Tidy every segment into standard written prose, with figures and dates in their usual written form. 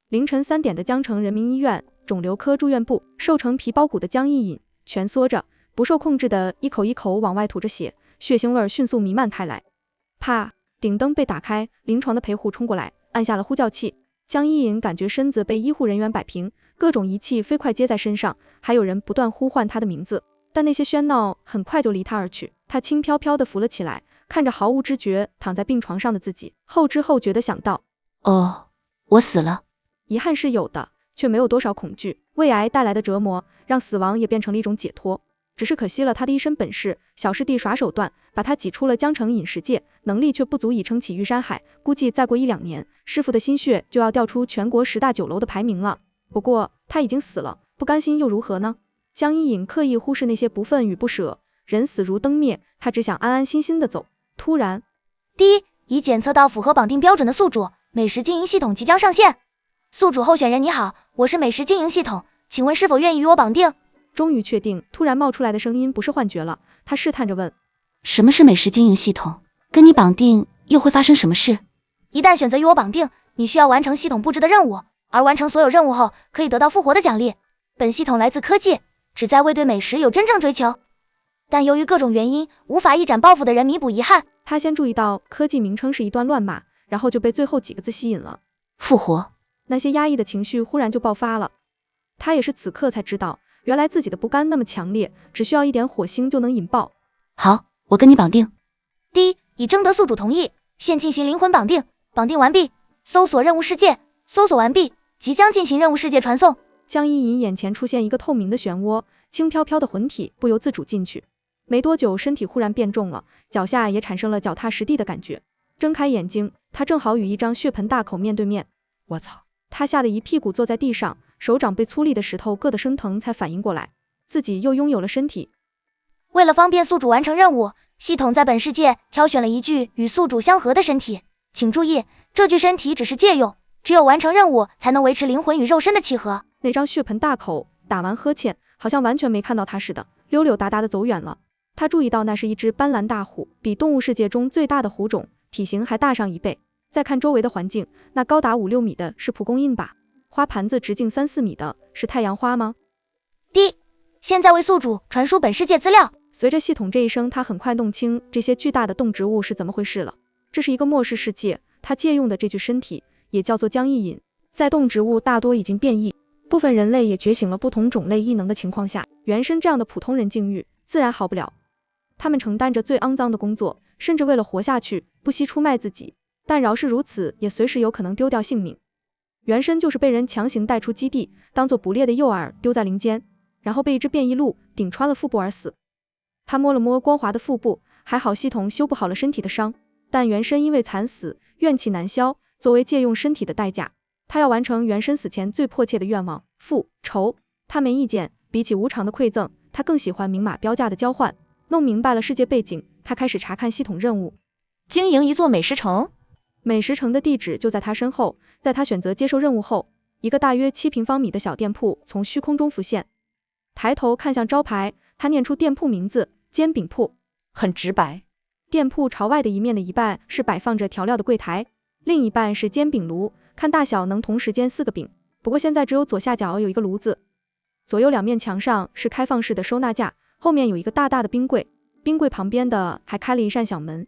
凌晨3点的江城人民医院肿瘤科住院部，瘦成皮包骨的江一隐蜷缩着，不受控制的一口一口往外吐着血，血腥味迅速弥漫开来。啪！顶灯被打开，临床的陪护冲过来，按下了呼叫器。江一隐感觉身子被医护人员摆平，各种仪器飞快接在身上，还有人不断呼唤他的名字，但那些喧闹很快就离他而去。他轻飘飘地浮了起来，看着毫无知觉躺在病床上的自己，后知后觉地想到：哦，我死了。遗憾是有的，却没有多少恐惧。胃癌带来的折磨，让死亡也变成了一种解脱。只是可惜了他的一身本事，小师弟耍手段，把他挤出了江城饮食界，能力却不足以撑起玉山海，估计再过1-2年，师傅的心血就要调出全国10大酒楼的排名了。不过他已经死了，不甘心又如何呢？江一隐刻意忽视那些不忿与不舍，人死如灯灭，他只想安安心心的走。突然，第一，已检测到符合绑定标准的宿主，美食经营系统即将上线。宿主候选人你好，我是美食经营系统，请问是否愿意与我绑定？终于确定，突然冒出来的声音不是幻觉了，他试探着问：什么是美食经营系统？跟你绑定又会发生什么事？一旦选择与我绑定，你需要完成系统布置的任务，而完成所有任务后可以得到复活的奖励。本系统来自科技，旨在为对美食有真正追求，但由于各种原因无法一展抱负的人弥补遗憾。他先注意到科技名称是一段乱码，然后就被最后几个字吸引了。复活。那些压抑的情绪忽然就爆发了。他也是此刻才知道，原来自己的不甘那么强烈，只需要一点火星就能引爆。好，我跟你绑定。第一，已征得宿主同意，现进行灵魂绑定，绑定完毕，搜索任务世界，搜索完毕，即将进行任务世界传送。江一隐眼前出现一个透明的漩涡，轻飘飘的魂体不由自主进去。没多久，身体忽然变重了，脚下也产生了脚踏实地的感觉。睁开眼睛，他正好与一张血盆大口面对面。我操！他吓得一屁股坐在地上，手掌被粗粝的石头硌得生疼，才反应过来，自己又拥有了身体。为了方便宿主完成任务，系统在本世界挑选了一具与宿主相合的身体。请注意，这具身体只是借用，只有完成任务才能维持灵魂与肉身的契合。那张血盆大口打完呵欠，好像完全没看到他似的，溜溜达达的走远了。他注意到那是一只斑斓大虎，比动物世界中最大的虎种，体型还大上1倍。再看周围的环境，那高达5-6米的是蒲公英吧？花盘子直径3-4米的是太阳花吗？第一，现在为宿主传输本世界资料。随着系统这一声，他很快弄清这些巨大的动植物是怎么回事了。这是一个末世世界，他借用的这具身体也叫做江一隐，在动植物大多已经变异，部分人类也觉醒了不同种类异能的情况下，原身这样的普通人境遇自然好不了。他们承担着最肮脏的工作，甚至为了活下去不惜出卖自己，但饶是如此，也随时有可能丢掉性命。原身就是被人强行带出基地，当作捕猎的诱饵丢在林间，然后被一只变异鹿顶穿了腹部而死。他摸了摸光滑的腹部，还好系统修补好了身体的伤，但原身因为惨死，怨气难消，作为借用身体的代价，他要完成原身死前最迫切的愿望，复仇。他没意见，比起无偿的馈赠，他更喜欢明码标价的交换。弄明白了世界背景，他开始查看系统任务。经营一座美食城。美食城的地址就在他身后，在他选择接受任务后，一个大约7平方米的小店铺从虚空中浮现。抬头看向招牌，他念出店铺名字，煎饼铺。很直白。店铺朝外的一面的一半是摆放着调料的柜台，另一半是煎饼炉，看大小能同时煎4个饼，不过现在只有左下角有一个炉子。左右2面墙上是开放式的收纳架，后面有一个大大的冰柜，冰柜旁边的还开了一扇小门。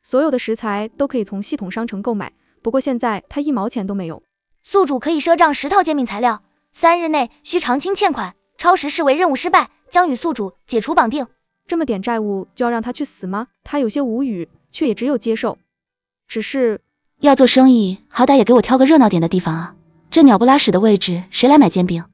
所有的食材都可以从系统商城购买，不过现在他1毛钱都没有。宿主可以赊账10套煎饼材料，3日内需偿清欠款，超时视为任务失败，将与宿主解除绑定。这么点债务就要让他去死吗？他有些无语，却也只有接受。只是要做生意，好歹也给我挑个热闹点的地方啊！这鸟不拉屎的位置，谁来买煎饼？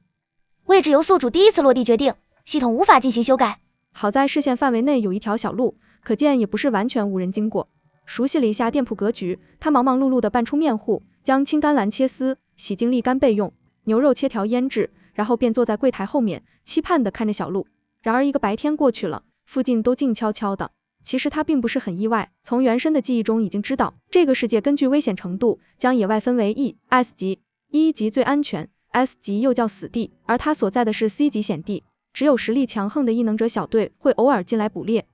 位置由宿主第一次落地决定，系统无法进行修改。好在视线范围内有一条小路，可见也不是完全无人经过。熟悉了一下店铺格局，他忙忙碌碌地拌出面糊，将青甘蓝切丝，洗净沥干备用，牛肉切条腌制，然后便坐在柜台后面，期盼地看着小路。然而一个白天过去了，附近都静悄悄的。其实他并不是很意外，从原身的记忆中已经知道，这个世界根据危险程度将野外分为 E、S 级，E 级最安全， S 级又叫死地，而他所在的是 C 级险地，只有实力强横的异能者小队会偶尔进来捕猎。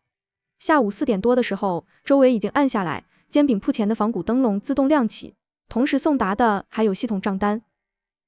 下午4点多的时候，周围已经暗下来，煎饼铺前的仿古灯笼自动亮起，同时送达的还有系统账单。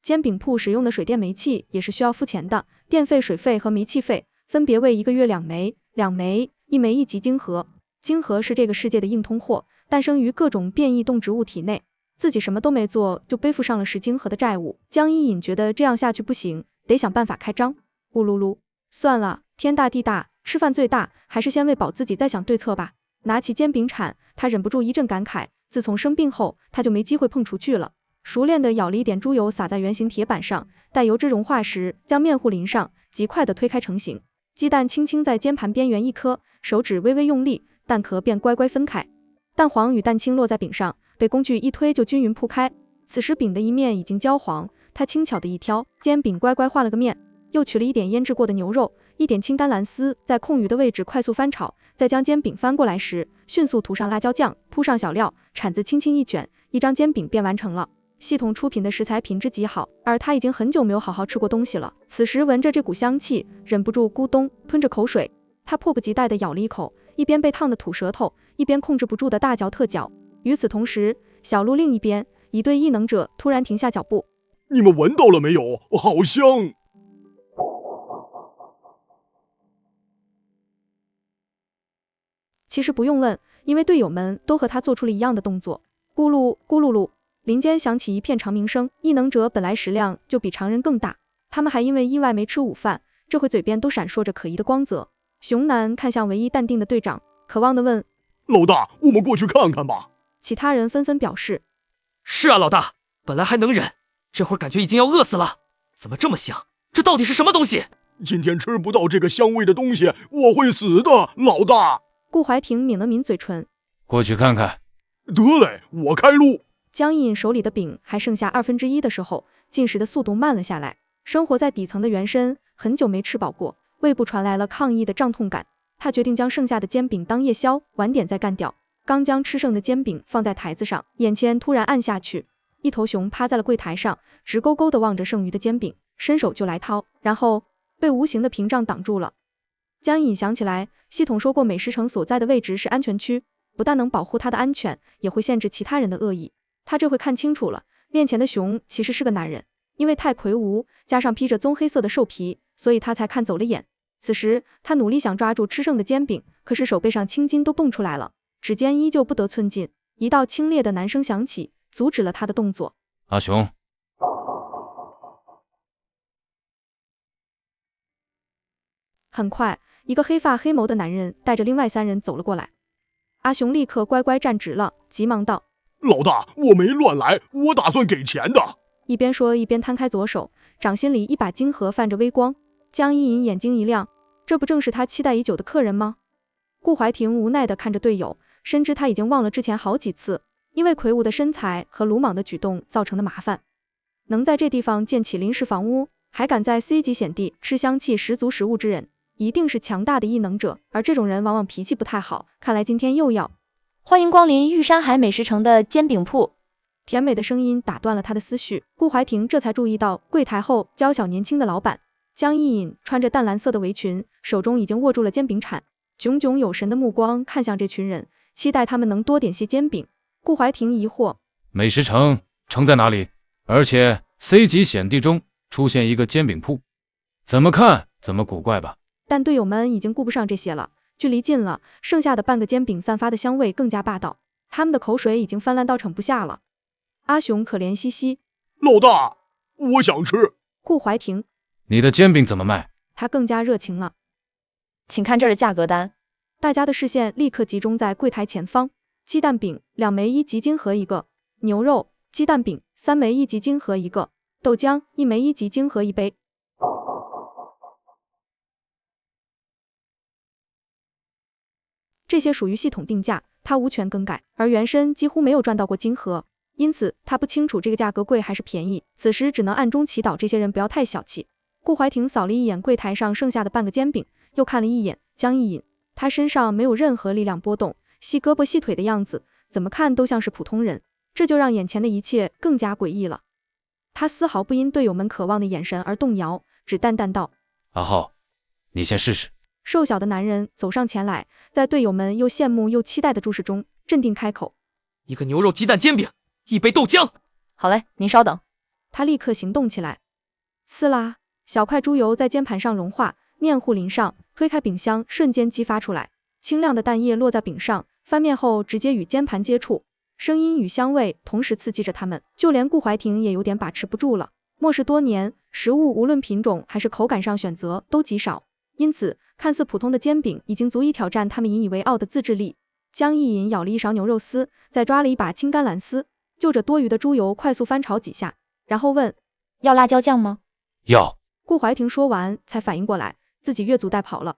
煎饼铺使用的水电煤气也是需要付钱的，电费、水费和煤气费分别为1个月2枚，1枚1级晶核。晶核是这个世界的硬通货，诞生于各种变异动植物体内，自己什么都没做就背负上了10晶核的债务。江一隐觉得这样下去不行，得想办法开张。咕噜噜，算了，天大地大，吃饭最大，还是先喂饱自己再想对策吧。拿起煎饼铲，他忍不住一阵感慨，自从生病后，他就没机会碰厨具了。熟练的舀了一点猪油撒在圆形铁板上，待油脂融化时，将面糊淋上，极快的推开成型。鸡蛋轻轻在煎盘边缘一颗，手指微微用力，蛋壳便乖乖分开。蛋黄与蛋清落在饼上，被工具一推就均匀铺开。此时饼的一面已经焦黄，他轻巧的一挑，煎饼乖乖换了个面，又取了一点腌制过的牛肉，一点青甘蓝丝，在空余的位置快速翻炒，再将煎饼翻过来时，迅速涂上辣椒酱，铺上小料，铲子轻轻一卷，一张煎饼便完成了。系统出品的食材品质极好，而他已经很久没有好好吃过东西了，此时闻着这股香气，忍不住咕咚吞着口水。他迫不及待地咬了一口，一边被烫得吐舌头，一边控制不住的大嚼特嚼。与此同时，小路另一边，一对异能者突然停下脚步。你们闻到了没有？好香！其实不用问，因为队友们都和他做出了一样的动作。咕噜咕噜噜，林间响起一片长鸣声。异能者本来食量就比常人更大，他们还因为意外没吃午饭，这回嘴边都闪烁着可疑的光泽。熊男看向唯一淡定的队长，渴望地问：老大，我们过去看看吧。其他人纷纷表示：是啊，老大，本来还能忍，这会儿感觉已经要饿死了。怎么这么香？这到底是什么东西？今天吃不到这个香味的东西，我会死的，老大。顾怀庭抿了抿嘴唇，过去看看。得嘞，我开路。江一隐手里的饼还剩下1/2的时候，进食的速度慢了下来。生活在底层的原身很久没吃饱过，胃部传来了抗议的胀痛感。他决定将剩下的煎饼当夜宵，晚点再干掉。刚将吃剩的煎饼放在台子上，眼前突然暗下去，一头熊趴在了柜台上，直勾勾地望着剩余的煎饼，伸手就来掏，然后被无形的屏障挡住了。江隐想起来，系统说过美食城所在的位置是安全区，不但能保护他的安全，也会限制其他人的恶意。他这回看清楚了，面前的熊其实是个男人，因为太魁梧，加上披着棕黑色的兽皮，所以他才看走了眼。此时他努力想抓住吃剩的煎饼，可是手背上青筋都蹦出来了，指尖依旧不得寸进。一道清冽的男声响起，阻止了他的动作。阿雄。很快，一个黑发黑眸的男人带着另外3人走了过来。阿雄立刻乖乖站直了，急忙道：老大，我没乱来，我打算给钱的。一边说一边摊开左手，掌心里一把金盒泛着微光。江一隐眼睛一亮，这不正是他期待已久的客人吗？顾怀庭无奈地看着队友，深知他已经忘了之前好几次因为魁梧的身材和鲁莽的举动造成的麻烦。能在这地方建起临时房屋，还敢在 C 级险地吃香气十足食物之人，一定是强大的异能者，而这种人往往脾气不太好，看来今天又要。欢迎光临玉山海美食城的煎饼铺。甜美的声音打断了他的思绪，顾怀庭这才注意到柜台后娇小年轻的老板。江一隐穿着淡蓝色的围裙，手中已经握住了煎饼铲，炯炯有神的目光看向这群人，期待他们能多点些煎饼。顾怀庭疑惑，美食城在哪里？而且 C 级险地中出现一个煎饼铺，怎么看怎么古怪吧。但队友们已经顾不上这些了，距离近了，剩下的半个煎饼散发的香味更加霸道，他们的口水已经泛滥到盛不下了。阿雄可怜兮兮，老大，我想吃。顾怀庭，你的煎饼怎么卖？他更加热情了。请看这儿的价格单。大家的视线立刻集中在柜台前方，鸡蛋饼2枚1级晶核一个，牛肉鸡蛋饼3枚1级晶核一个，豆浆1枚1级晶核一杯。这些属于系统定价，他无权更改，而原身几乎没有赚到过晶核，因此他不清楚这个价格贵还是便宜，此时只能暗中祈祷这些人不要太小气。顾怀庭扫了一眼柜台上剩下的半个煎饼，又看了一眼江一隐，他身上没有任何力量波动，细胳膊细腿的样子，怎么看都像是普通人，这就让眼前的一切更加诡异了。他丝毫不因队友们渴望的眼神而动摇，只淡淡道：阿浩，你先试试。瘦小的男人走上前来，在队友们又羡慕又期待的注视中，镇定开口：一个牛肉鸡蛋煎饼，一杯豆浆。好嘞，您稍等。他立刻行动起来。呲啦，小块猪油在煎盘上融化，黏糊淋上，推开饼箱瞬间激发出来，清亮的蛋液落在饼上，翻面后直接与煎盘接触，声音与香味同时刺激着他们，就连顾怀庭也有点把持不住了。末世多年，食物无论品种还是口感上选择都极少，因此看似普通的煎饼已经足以挑战他们引以为傲的自制力。江一隐舀了一勺牛肉丝，再抓了一把青甘蓝丝，就着多余的猪油快速翻炒几下，然后问：要辣椒酱吗？要。顾怀庭说完才反应过来，自己越俎代庖了。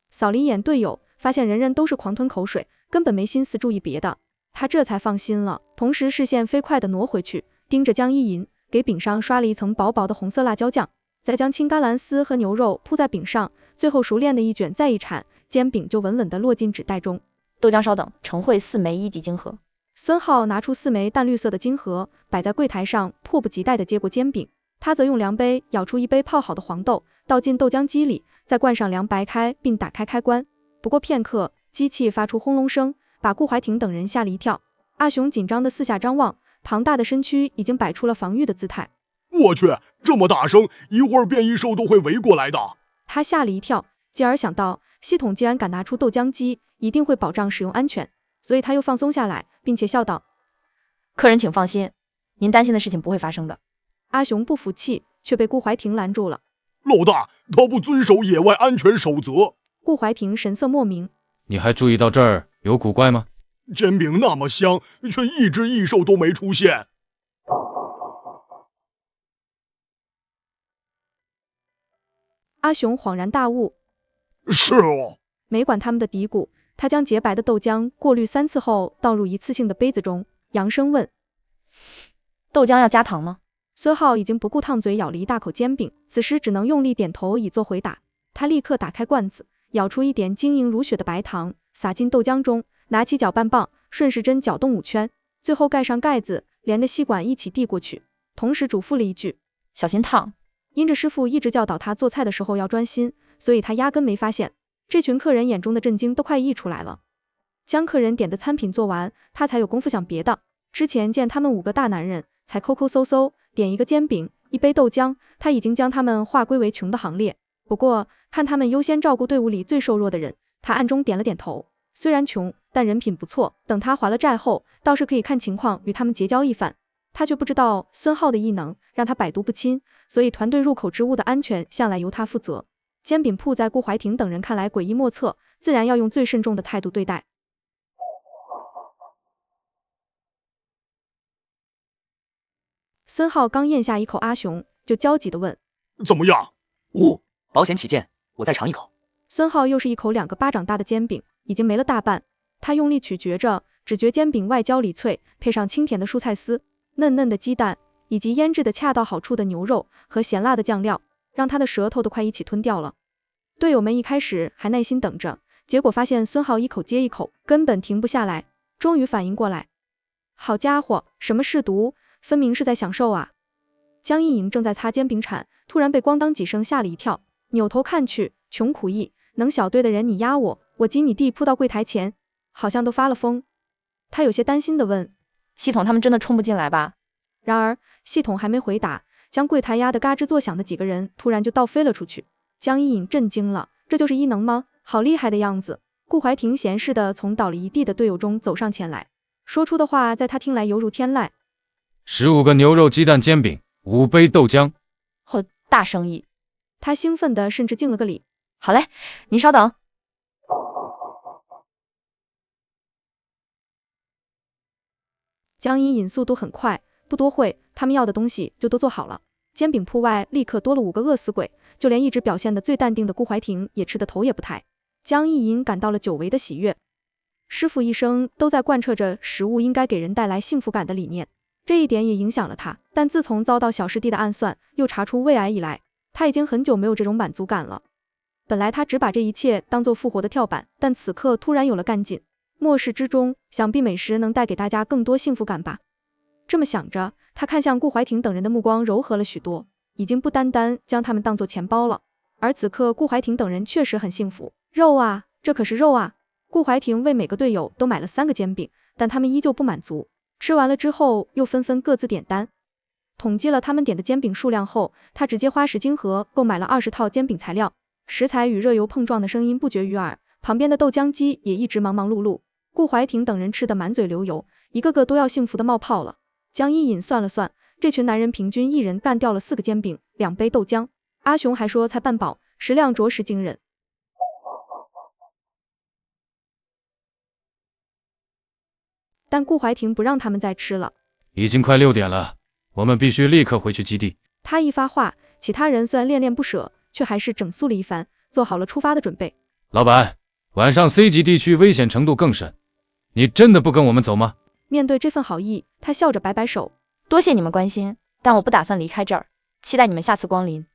扫了一眼队友，发现人人都是狂吞口水，根本没心思注意别的，他这才放心了，同时视线飞快地挪回去，盯着江一隐，给饼上刷了一层薄薄的红色辣椒酱，再将青甘蓝丝和牛肉铺在饼上，最后熟练的一卷再一铲，煎饼就稳稳地落进纸袋中。豆浆稍等，盛汇4枚1级晶盒。孙浩拿出4枚淡绿色的晶盒，摆在柜台上，迫不及待地接过煎饼，他则用量杯舀出一杯泡好的黄豆，倒进豆浆机里，再灌上凉白开并打开开关。不过片刻，机器发出轰隆声，把顾怀庭等人吓了一跳。阿雄紧张的四下张望，庞大的身躯已经摆出了防御的姿态。我去，这么大声，一会儿变异兽都会围过来的。他吓了一跳，继而想到系统既然敢拿出豆浆机，一定会保障使用安全，所以他又放松下来，并且笑道：客人请放心，您担心的事情不会发生的。阿雄不服气，却被顾怀庭拦住了。老大，他不遵守野外安全守则。顾怀庭神色莫名。你还注意到这儿有古怪吗？煎饼那么香，却一只异兽都没出现。阿雄恍然大悟。是哦。没管他们的嘀咕，他将洁白的豆浆过滤3次后倒入一次性的杯子中，扬声问：豆浆要加糖吗？孙浩已经不顾烫嘴咬了一大口煎饼，此时只能用力点头以作回答。他立刻打开罐子，舀出一点晶莹如雪的白糖，撒进豆浆中，拿起搅拌棒，顺时针搅动5圈，最后盖上盖子，连着吸管一起递过去，同时嘱咐了一句：小心烫。因着师傅一直教导他做菜的时候要专心，所以他压根没发现。这群客人眼中的震惊都快溢出来了。将客人点的餐品做完，他才有功夫想别的。之前见他们5个大男人才抠抠搜搜点一个煎饼一杯豆浆，他已经将他们划归为穷的行列。不过看他们优先照顾队伍里最瘦弱的人，他暗中点了点头。虽然穷，但人品不错，等他还了债后，倒是可以看情况与他们结交一番。他却不知道孙浩的异能让他百毒不侵，所以团队入口之物的安全向来由他负责。煎饼铺在顾怀庭等人看来诡异莫测，自然要用最慎重的态度对待。孙浩刚咽下一口阿雄，就焦急地问：怎么样？保险起见，我再尝一口。孙浩又是一口2个巴掌大的煎饼，已经没了大半。他用力咀嚼着，只觉煎饼外焦里脆，配上清甜的蔬菜丝、嫩嫩的鸡蛋，以及腌制的恰到好处的牛肉和咸辣的酱料，让他的舌头都快一起吞掉了。队友们一开始还耐心等着，结果发现孙浩一口接一口，根本停不下来，终于反应过来。好家伙，什么是毒？分明是在享受啊！江一颖正在擦煎饼铲，突然被咣当几声吓了一跳，扭头看去，穷苦役，能小队的人你压我，我挤你弟扑到柜台前，好像都发了疯。他有些担心地问：系统他们真的冲不进来吧？然而系统还没回答，将柜台压得嘎吱作响的几个人突然就倒飞了出去。江一颖震惊了，这就是异能吗？好厉害的样子。顾怀庭闲适地从倒了一地的队友中走上前来，说出的话在他听来犹如天籁。15个牛肉鸡蛋煎饼，5杯豆浆。大生意。他兴奋的甚至敬了个礼。好嘞，您稍等。江一隐速度很快，不多会，他们要的东西就都做好了。煎饼铺外立刻多了5个饿死鬼，就连一直表现得最淡定的顾怀庭也吃得头也不抬。江一隐感到了久违的喜悦。师傅一生都在贯彻着食物应该给人带来幸福感的理念，这一点也影响了他。但自从遭到小师弟的暗算，又查出胃癌以来，他已经很久没有这种满足感了。本来他只把这一切当做复活的跳板，但此刻突然有了干劲。末世之中，想必美食能带给大家更多幸福感吧。这么想着，他看向顾怀庭等人的目光柔和了许多，已经不单单将他们当作钱包了。而此刻顾怀庭等人确实很幸福。肉啊，这可是肉啊！顾怀婷为每个队友都买了3个煎饼，但他们依旧不满足。吃完了之后，又纷纷各自点单。统计了他们点的煎饼数量后，他直接花10金盒购买了20套煎饼材料。食材与热油碰撞的声音不绝于耳，旁边的豆浆机也一直忙忙碌碌。顾怀婷等人吃得满嘴流油，一个个都要幸福的冒泡了。江一隐算了算，这群男人平均一人干掉了4个煎饼，2杯豆浆。阿雄还说才半饱，食量着实惊人。但顾怀婷不让他们再吃了。已经快6点了，我们必须立刻回去基地。他一发话，其他人虽然恋恋不舍，却还是整肃了一番，做好了出发的准备。老板，晚上 C 级地区危险程度更甚，你真的不跟我们走吗？面对这份好意，他笑着摆摆手，多谢你们关心，但我不打算离开这儿，期待你们下次光临。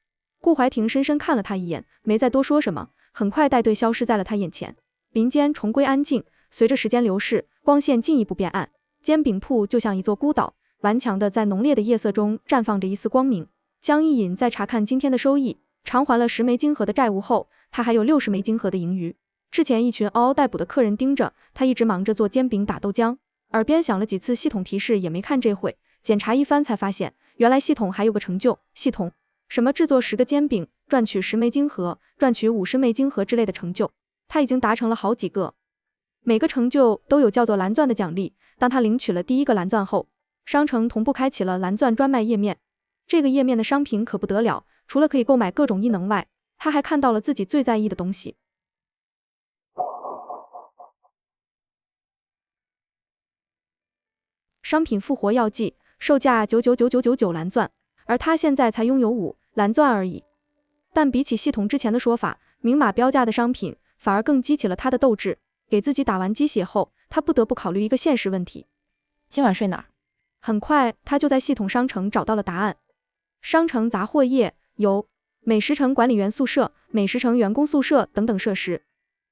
顾怀婷深深看了他一眼，没再多说什么，很快带队消失在了他眼前。林间重归安静，随着时间流逝，光线进一步变暗，煎饼铺就像一座孤岛，顽强的在浓烈的夜色中绽放着一丝光明。江一隐在查看今天的收益，偿还了10枚金盒的债务后，他还有60枚金盒的盈余。之前一群嗷嗷待哺的客人盯着他，一直忙着做煎饼打豆浆，耳边响了几次系统提示也没看这会，检查一番才发现，原来系统还有个成就，系统什么制作10个煎饼，赚取10枚金盒，赚取50枚金盒之类的成就，他已经达成了好几个。每个成就都有叫做蓝钻的奖励，当他领取了第1个蓝钻后，商城同步开启了蓝钻专卖页面。这个页面的商品可不得了，除了可以购买各种异能外，他还看到了自己最在意的东西。商品复活药剂，售价999999蓝钻，而他现在才拥有5蓝钻而已。但比起系统之前的说法，明码标价的商品反而更激起了他的斗志。给自己打完鸡血后，他不得不考虑一个现实问题：今晚睡哪儿？很快他就在系统商城找到了答案。商城杂货业有美食城管理员宿舍、美食城员工宿舍等等设施，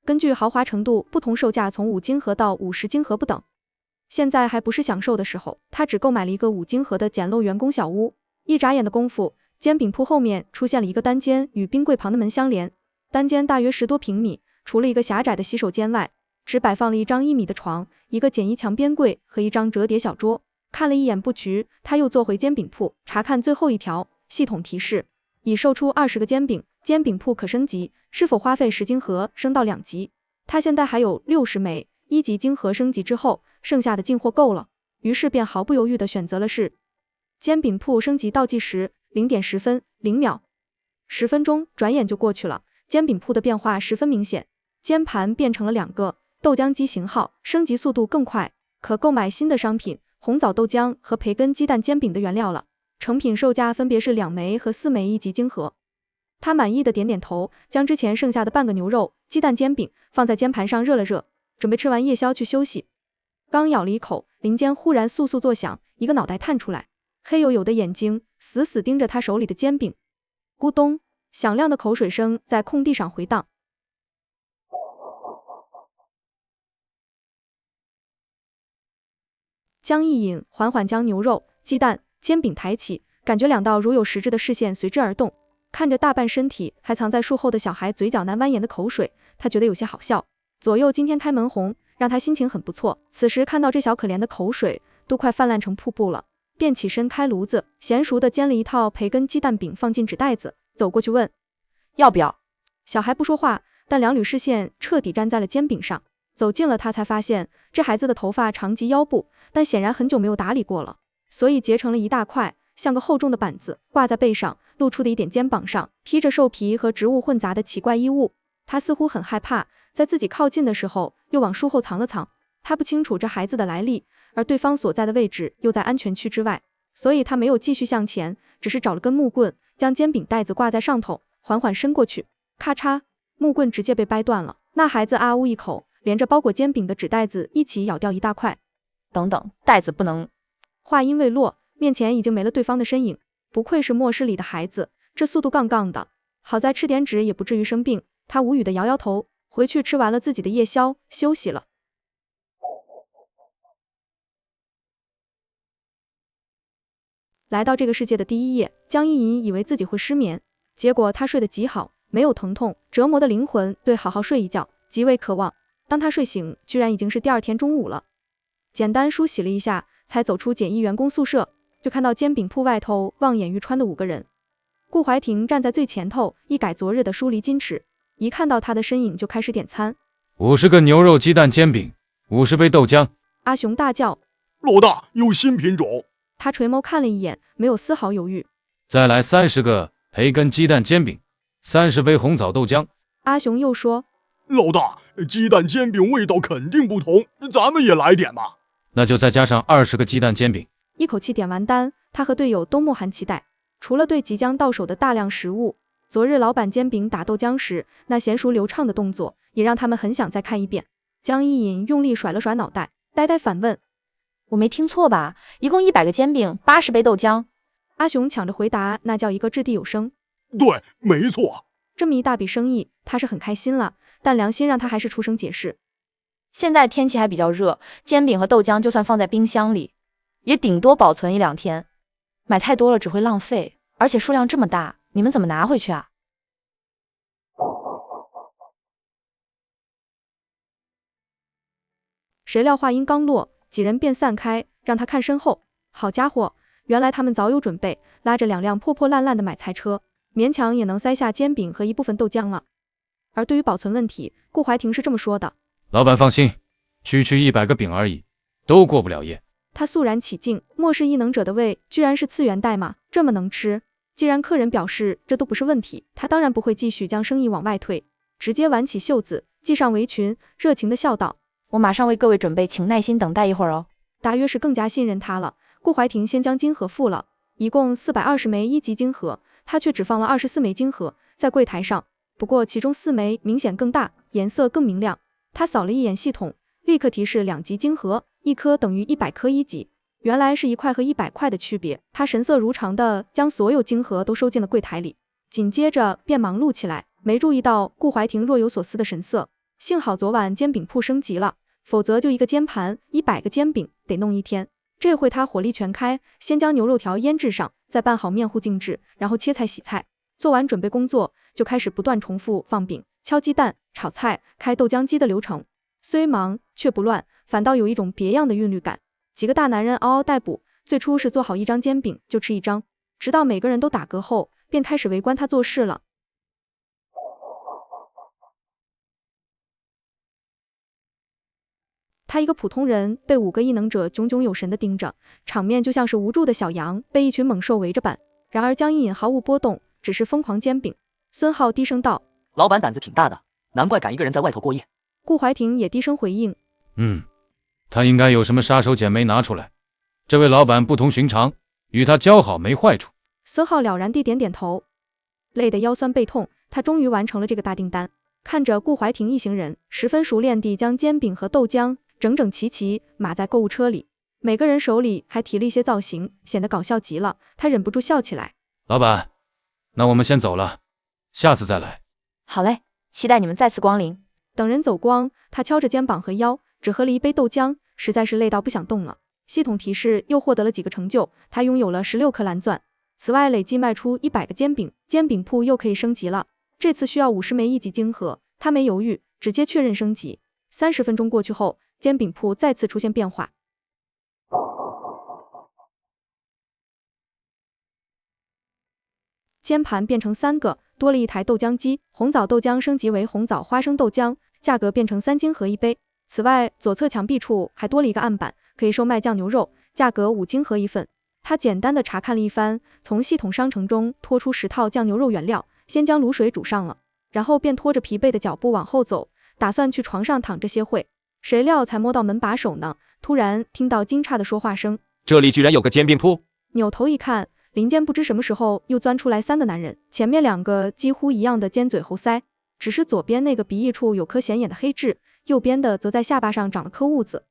根据豪华程度不同，售价从5金盒到50金盒不等。现在还不是享受的时候，他只购买了一个5金盒的简陋员工小屋。一眨眼的功夫，煎饼铺后面出现了一个单间，与冰柜旁的门相连。单间大约10多平米，除了一个狭窄的洗手间外，只摆放了一张1米的床、一个简易墙边柜和一张折叠小桌。看了一眼布局，他又坐回煎饼铺，查看最后一条系统提示：已售出20个煎饼，煎饼铺可升级，是否花费10金盒升到2级？他现在还有60枚1级金盒，升级之后剩下的进货够了，于是便毫不犹豫地选择了是煎饼铺升级倒计时0点10分0秒，10分钟转眼就过去了。煎饼铺的变化十分明显，煎盘变成了2个，豆浆机型号升级速度更快，可购买新的商品红枣豆浆和培根鸡蛋煎饼的原料了，成品售价分别是2枚和4枚1级金盒。他满意的点点头，将之前剩下的半个牛肉鸡蛋煎饼放在煎盘上热了热，准备吃完夜宵去休息。刚咬了一口，林间忽然簌簌作响，一个脑袋探出来，黑黝黝的眼睛死死盯着他手里的煎饼。咕咚，响亮的口水声在空地上回荡。江一隐缓缓将牛肉、鸡蛋、煎饼抬起，感觉2道如有实质的视线随之而动，看着大半身体还藏在树后的小孩嘴角那蜿蜒的口水，他觉得有些好笑。左右今天开门红，让他心情很不错。此时看到这小可怜的口水都快泛滥成瀑布了，便起身开炉子，娴熟的煎了一套培根鸡蛋饼放进纸袋子，走过去问要不要。小孩不说话，但2缕视线彻底粘在了煎饼上。走近了他才发现，这孩子的头发长及腰部，但显然很久没有打理过了，所以结成了一大块，像个厚重的板子，挂在背上，露出的一点肩膀上披着兽皮和植物混杂的奇怪衣物。他似乎很害怕，在自己靠近的时候又往树后藏了藏。他不清楚这孩子的来历，而对方所在的位置又在安全区之外，所以他没有继续向前，只是找了根木棍，将煎饼袋子挂在上头，缓缓伸过去，咔嚓，木棍直接被掰断了。那孩子啊呜一口，连着包裹煎饼的纸袋子一起咬掉一大块。等等，袋子不能。话音未落，面前已经没了对方的身影。不愧是末世里的孩子，这速度杠杠的，好在吃点纸也不至于生病。他无语的摇摇头，回去吃完了自己的夜宵，休息了。来到这个世界的第1夜，江一隐以为自己会失眠，结果他睡得极好，没有疼痛，折磨的灵魂对好好睡一觉极为渴望。当他睡醒，居然已经是第二天中午了。简单梳洗了一下，才走出检疫员工宿舍，就看到煎饼铺外头望眼欲穿的5个人。顾怀婷站在最前头，一改昨日的疏离矜持，一看到他的身影就开始点餐。50个牛肉鸡蛋煎饼，50杯豆浆。阿雄大叫，老大，有新品种。他垂眸看了一眼，没有丝毫犹豫。再来30个培根鸡蛋煎饼，30杯红枣豆浆。阿雄又说，老大，鸡蛋煎饼味道肯定不同，咱们也来点吧。那就再加上20个鸡蛋煎饼。一口气点完单，他和队友都莫含期待。除了对即将到手的大量食物，昨日老板煎饼打豆浆时那娴熟流畅的动作，也让他们很想再看一遍。江一隐用力甩了甩脑袋，呆呆反问，我没听错吧？一共100个煎饼，80杯豆浆。阿雄抢着回答，那叫一个掷地有声。对，没错。这么一大笔生意，他是很开心了，但良心让他还是出声解释。现在天气还比较热，煎饼和豆浆就算放在冰箱里，也顶多保存1-2天。买太多了只会浪费，而且数量这么大，你们怎么拿回去啊？谁料话音刚落，几人便散开，让他看身后。好家伙，原来他们早有准备，拉着2辆破破烂烂的买菜车，勉强也能塞下煎饼和一部分豆浆了。而对于保存问题，顾怀婷是这么说的，老板放心，区100个饼而已，都过不了夜。他肃然起敬，末世异能者的胃居然是次元代码，这么能吃。既然客人表示这都不是问题，他当然不会继续将生意往外推，直接挽起袖子，系上围裙，热情的笑道，我马上为各位准备，请耐心等待一会儿哦。大约是更加信任他了，顾怀婷先将金盒付了，一共420枚1级金盒，他却只放了24枚金盒在柜台上，不过其中4枚明显更大，颜色更明亮。他扫了一眼系统，立刻提示2级金盒，1颗等于100颗1级，原来是1块和100块的区别。他神色如常的将所有金盒都收进了柜台里，紧接着便忙碌起来，没注意到顾怀婷若有所思的神色。幸好昨晚煎饼铺升级了，否则就一个煎盘100个煎饼得弄1天。这回他火力全开，先将牛肉条腌制上，再拌好面糊静置，然后切菜洗菜。做完准备工作，就开始不断重复放饼、敲鸡蛋、炒菜、开豆浆机的流程。虽忙却不乱，反倒有一种别样的韵律感。几个大男人嗷嗷待哺，最初是做好1张煎饼就吃1张，直到每个人都打嗝后，便开始围观他做事了。他一个普通人被5个异能者炯炯有神的盯着，场面就像是无助的小羊被一群猛兽围着般。然而江一隐毫无波动，只是疯狂煎饼。孙浩低声道，老板胆子挺大的，难怪敢一个人在外头过夜。顾怀婷也低声回应，他应该有什么杀手锏没拿出来。这位老板不同寻常，与他交好没坏处。孙浩了然地点点头，累得腰酸背痛，他终于完成了这个大订单。看着顾怀婷一行人十分熟练地将煎饼和豆浆整整齐齐码在购物车里，每个人手里还提了一些造型，显得搞笑极了，他忍不住笑起来。老板，那我们先走了，下次再来。好嘞，期待你们再次光临。等人走光，他敲着肩膀和腰，只喝了1杯豆浆，实在是累到不想动了。系统提示又获得了几个成就，他拥有了16颗蓝钻，此外累计卖出100个煎饼，煎饼铺又可以升级了。这次需要50枚1级金盒，他没犹豫，直接确认升级。30分钟过去后，煎饼铺再次出现变化。煎盘变成3个，多了一台豆浆机，红枣豆浆升级为红枣花生豆浆，价格变成3金盒1杯。此外，左侧墙壁处还多了一个案板，可以售卖酱牛肉，价格5金盒1份。他简单的查看了一番，从系统商城中拖出10套酱牛肉原料，先将卤水煮上了，然后便拖着疲惫的脚步往后走，打算去床上躺着歇会。谁料才摸到门把手呢，突然听到金叉的说话声，这里居然有个煎饼铺。扭头一看，林间不知什么时候又钻出来3个男人，前面2个几乎一样的尖嘴猴腮，只是左边那个鼻翼处有颗显眼的黑痣，右边的则在下巴上长了颗痦子。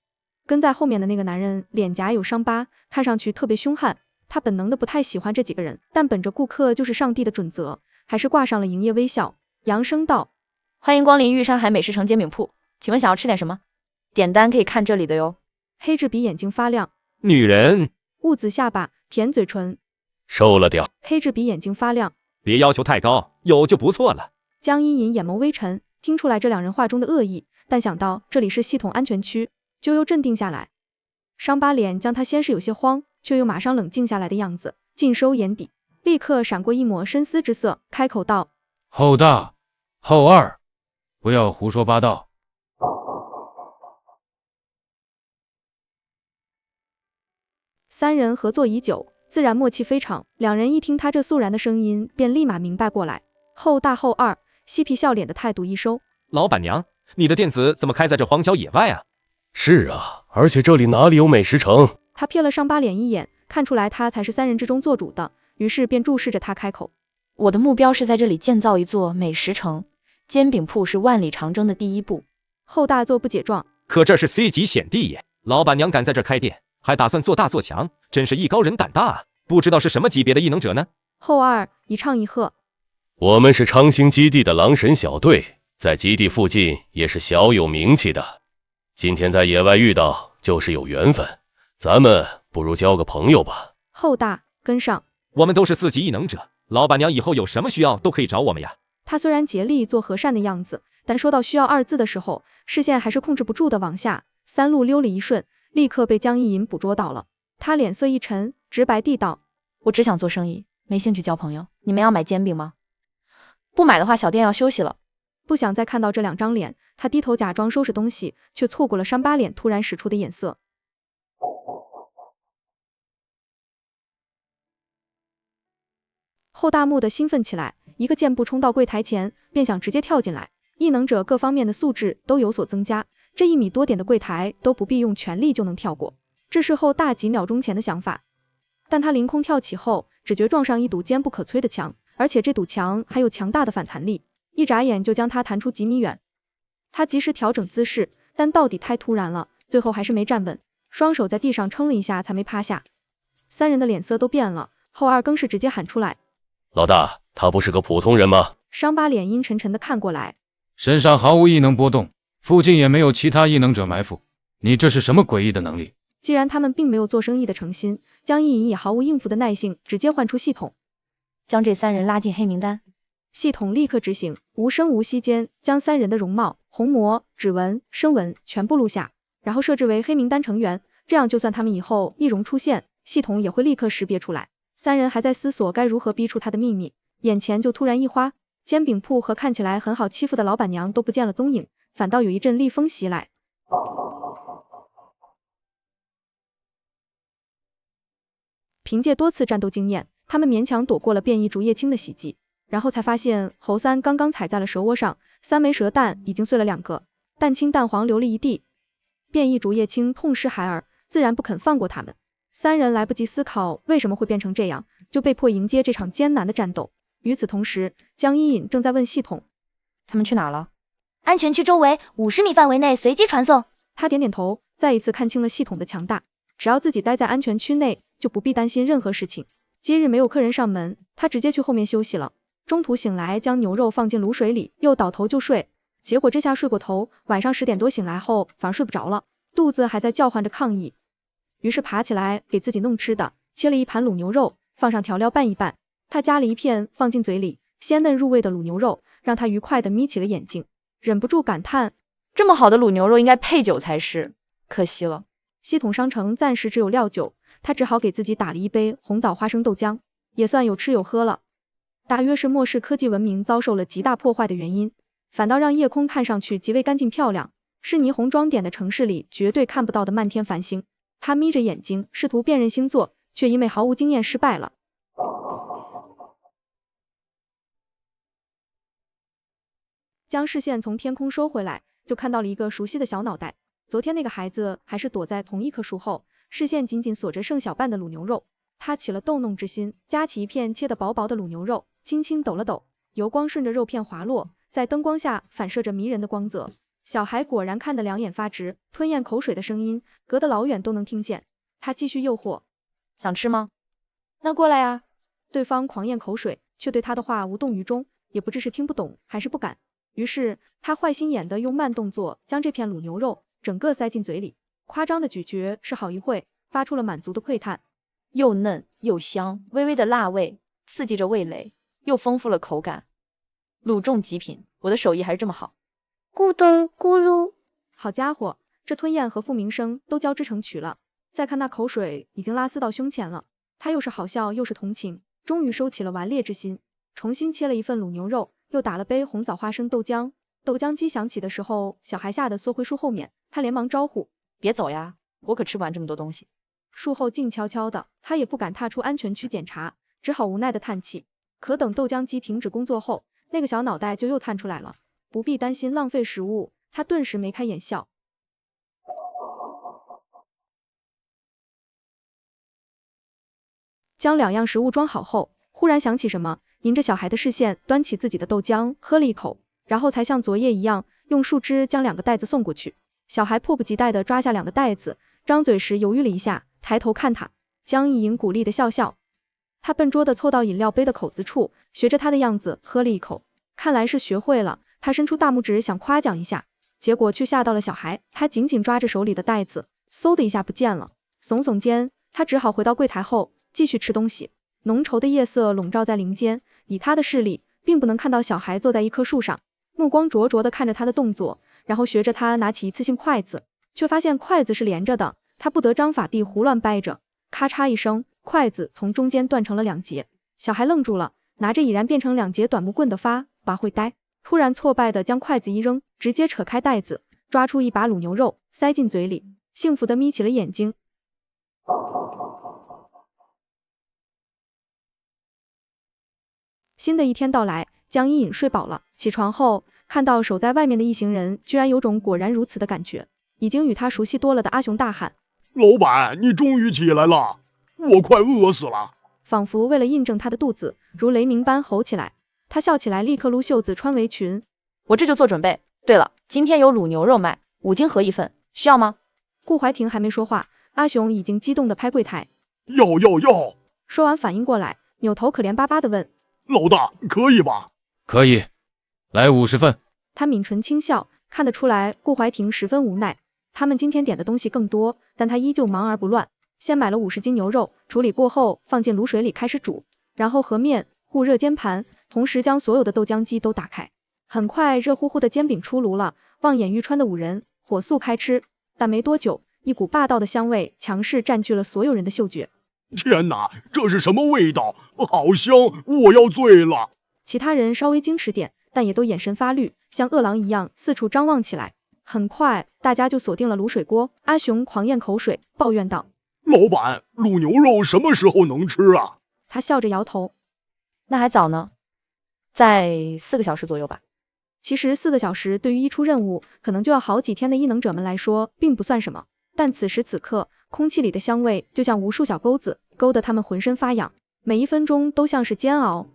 跟在后面的那个男人脸颊有伤疤，看上去特别凶悍。他本能的不太喜欢这几个人，但本着顾客就是上帝的准则，还是挂上了营业微笑，扬声道：欢迎光临玉山海美食城煎饼铺，请问想要吃点什么？点单可以看这里的哟。黑痣比眼睛发亮，女人，痦子下巴，甜嘴唇，收了掉。黑痣比眼睛发亮，别要求太高，有就不错了。江一隐眼眸微沉，听出来这2人话中的恶意，但想到这里是系统安全区，就又镇定下来。伤疤脸将他先是有些慌，却又马上冷静下来的样子，尽收眼底，立刻闪过一抹深思之色，开口道：后大、后二，不要胡说八道。三人合作已久，自然默契非常，两人一听他这肃然的声音，便立马明白过来。后大后二，嬉皮笑脸的态度一收。老板娘，你的店子怎么开在这荒郊野外啊？是啊，而且这里哪里有美食城？他瞥了伤疤脸一眼，看出来他才是三人之中做主的，于是便注视着他开口：我的目标是在这里建造一座美食城，煎饼铺是万里长征的第一步。后大做不解状：可这是 C 级险地耶，老板娘敢在这开店，还打算做大做强，真是艺高人胆大啊！不知道是什么级别的异能者呢？后二一唱一和：我们是昌兴基地的狼神小队，在基地附近也是小有名气的。今天在野外遇到，就是有缘分，咱们不如交个朋友吧。后大跟上。我们都是4级异能者，老板娘以后有什么需要都可以找我们呀。他虽然竭力做和善的样子，但说到需要二字的时候，视线还是控制不住的往下。三路溜了一瞬，立刻被江一银捕捉到了。他脸色一沉，直白地道：我只想做生意，没兴趣交朋友。你们要买煎饼吗？不买的话，小店要休息了。不想再看到这两张脸，他低头假装收拾东西，却错过了伤疤脸突然使出的眼色。后大木的兴奋起来，一个箭步冲到柜台前，便想直接跳进来。异能者各方面的素质都有所增加，这1米多点的柜台都不必用全力就能跳过，这是后大几秒钟前的想法。但他凌空跳起后，只觉撞上一堵坚不可摧的墙，而且这堵墙还有强大的反弹力，一眨眼就将他弹出几米远。他及时调整姿势，但到底太突然了，最后还是没站稳，双手在地上撑了一下才没趴下。三人的脸色都变了，后二更是直接喊出来：老大，他不是个普通人吗？伤疤脸阴沉沉的看过来，身上毫无异能波动，附近也没有其他异能者埋伏，你这是什么诡异的能力？既然他们并没有做生意的诚心，江一银也毫无应付的耐性，直接唤出系统，将这3人拉进黑名单。系统立刻执行，无声无息间将3人的容貌、虹膜、指纹、声纹全部录下，然后设置为黑名单成员，这样就算他们以后易容出现，系统也会立刻识别出来。3人还在思索该如何逼出他的秘密，眼前就突然一花，煎饼铺和看起来很好欺负的老板娘都不见了踪影，反倒有一阵厉风袭来。凭借多次战斗经验，他们勉强躲过了变异竹叶青的袭击，然后才发现猴三刚刚踩在了蛇窝上，3枚蛇蛋已经碎了2个，蛋青蛋黄流了一地。变异竹叶青痛失孩儿，自然不肯放过他们。3人来不及思考为什么会变成这样，就被迫迎接这场艰难的战斗。与此同时，江一隐正在问系统：他们去哪了？安全区周围50米范围内随机传送。他点点头，再一次看清了系统的强大，只要自己待在安全区内，就不必担心任何事情。今日没有客人上门，他直接去后面休息了。中途醒来，将牛肉放进卤水里，又倒头就睡。结果这下睡过头，晚上10点多醒来后，反而睡不着了，肚子还在叫唤着抗议。于是爬起来给自己弄吃的，切了一盘卤牛肉，放上调料拌一拌。他夹了一片放进嘴里，鲜嫩入味的卤牛肉让他愉快地眯起了眼睛，忍不住感叹：这么好的卤牛肉应该配酒才是，可惜了。系统商城暂时只有料酒，他只好给自己打了一杯红枣花生豆浆，也算有吃有喝了。大约是末世科技文明遭受了极大破坏的原因，反倒让夜空看上去极为干净漂亮，是霓虹装点的城市里绝对看不到的漫天繁星。他眯着眼睛试图辨认星座，却因为毫无经验失败了。将视线从天空收回来，就看到了一个熟悉的小脑袋。昨天那个孩子还是躲在同一棵树后，视线紧紧锁着剩小半的卤牛肉。他起了逗弄之心，夹起一片切得薄薄的卤牛肉，轻轻抖了抖，油光顺着肉片滑落，在灯光下反射着迷人的光泽。小孩果然看得两眼发直，吞咽口水的声音隔得老远都能听见。他继续诱惑：想吃吗？那过来啊。对方狂咽口水，却对他的话无动于衷，也不知是听不懂还是不敢。于是他坏心眼的用慢动作将这片卤牛肉整个塞进嘴里，夸张的咀嚼是好一会，发出了满足的喟叹。又嫩又香，微微的辣味刺激着味蕾，又丰富了口感。卤重极品，我的手艺还是这么好。咕咚咕噜，好家伙，这吞咽和傅明生都交织成曲了。再看那口水已经拉丝到胸前了，他又是好笑又是同情，终于收起了顽劣之心，重新切了一份卤牛肉，又打了杯红枣花生豆浆。豆浆机响起的时候，小孩吓得缩回树后面，他连忙招呼，别走呀，我可吃不完这么多东西。树后静悄悄的，他也不敢踏出安全区检查，只好无奈的叹气。可等豆浆机停止工作后，那个小脑袋就又探出来了，不必担心浪费食物，他顿时眉开眼笑。将两样食物装好后，忽然想起什么，迎着小孩的视线端起自己的豆浆喝了一口，然后才像昨夜一样用树枝将2个袋子送过去。小孩迫不及待地抓下2个袋子，张嘴时犹豫了一下，抬头看他。江一莹鼓励的笑笑，他笨拙地凑到饮料杯的口子处，学着他的样子喝了一口，看来是学会了。他伸出大拇指想夸奖一下，结果却吓到了小孩，他紧紧抓着手里的袋子，嗖的一下不见了。耸耸肩，他只好回到柜台后继续吃东西。浓稠的夜色笼罩在林间，以他的视力并不能看到小孩坐在一棵树上，目光灼灼地看着他的动作，然后学着他拿起一次性筷子，却发现筷子是连着的，他不得章法地胡乱掰着，咔嚓一声，筷子从中间断成了2截。小孩愣住了，拿着已然变成2截短木棍的发把会呆，突然挫败地将筷子一扔，直接扯开袋子，抓出一把卤牛肉塞进嘴里，幸福地眯起了眼睛。新的一天到来，江一隐睡饱了，起床后看到守在外面的一行人，居然有种果然如此的感觉。已经与他熟悉多了的阿雄大喊，老板，你终于起来了，我快饿死了。仿佛为了印证他的肚子，如雷鸣般吼起来。他笑起来，立刻撸袖子穿围裙。我这就做准备。对了，今天有卤牛肉卖，5斤合1份，需要吗？顾怀婷还没说话，阿雄已经激动地拍柜台。要。说完反应过来，扭头可怜巴巴地问，老大，可以吧？可以，来50份。他抿唇轻笑，看得出来顾怀婷十分无奈。他们今天点的东西更多，但他依旧忙而不乱。先买了50斤牛肉，处理过后放进卤水里开始煮，然后和面、护热煎盘，同时将所有的豆浆机都打开。很快热乎乎的煎饼出炉了，望眼欲穿的5人火速开吃。但没多久，一股霸道的香味强势占据了所有人的嗅觉。天哪，这是什么味道？好香，我要醉了。其他人稍微矜持点，但也都眼神发绿，像饿狼一样四处张望起来。很快大家就锁定了卤水锅，阿雄狂咽口水，抱怨道，老板，卤牛肉什么时候能吃啊？他笑着摇头，那还早呢，在4个小时左右吧。其实4个小时对于一出任务可能就要好几天的异能者们来说并不算什么，但此时此刻空气里的香味就像无数小钩子，勾得他们浑身发痒，每一分钟都像是煎熬。